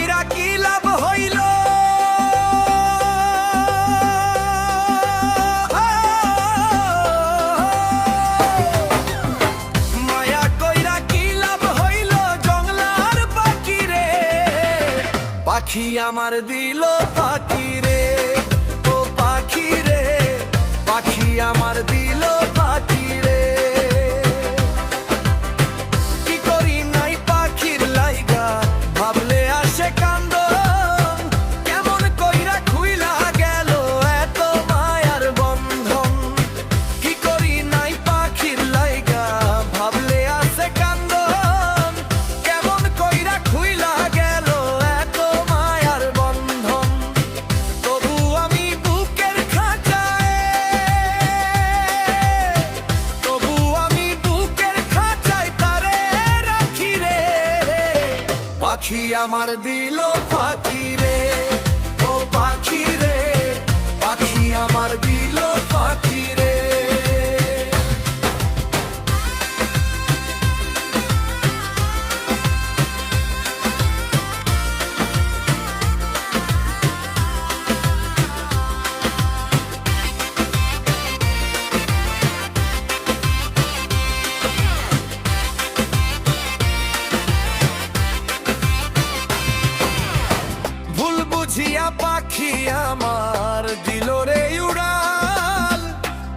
কইরা কি লাভ হইল, মায়া কইরা কি লাভ হইল, জংলার পাখি রে, পাখি আমার দিল পাখি রে, ও পাখি রে, পাখি আমার দিল পাখি রে। কি করি নাই পাখির লাইগা, ভাবলে আসে কান্দন, কেমন কইরা খুইলা গেল এত মায়ার বন্ধন। কি করি নাই পাখির লাইগা, ভাবলে আসে কান্দন, কেমন কইরা খুইলা গেল এত মায়ার বন্ধন। তবু আমি বুকের খাঁচায়, তবু আমি বুকের খাঁচায় তারে রাখি রে, পাখি আমার দিল পাখি রে, ও পাখি রে, পাখি আমার দিল পাখি রে। ভুল বুঝিয়া পাখি আমার দিল রে উড়াল,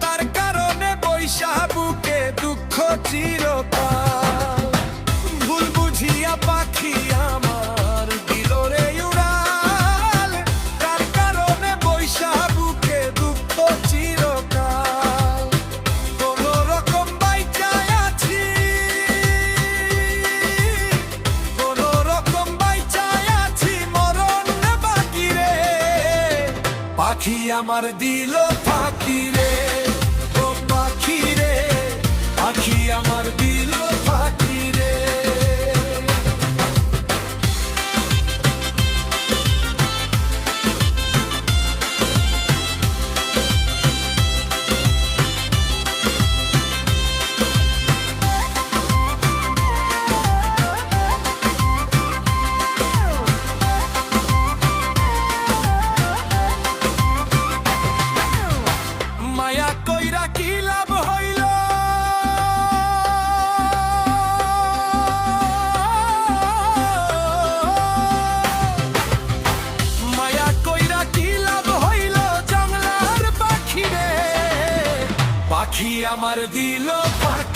তার কারণে বৈশা বুকে দুঃখ চিরকাল। ভুল বুঝিয়া পাখি আমার দিল রে উড়াল, তার কারণে বৈশা বুকে দুঃখ চিরকাল। কোন রকম বাইচায় আছি, কোন রকম বাইচায় আছি, মরণ বাকি রে, পাখি আমার দিল পাখি রে, ও পাখি রে, পাখি আমার দিল পাখি রে। মায়া কইরা কি লাভ হইল, মায়া কইরা কি লাভ হইল, জংলার পাখি রে, পাখি আমার দিল পাখি।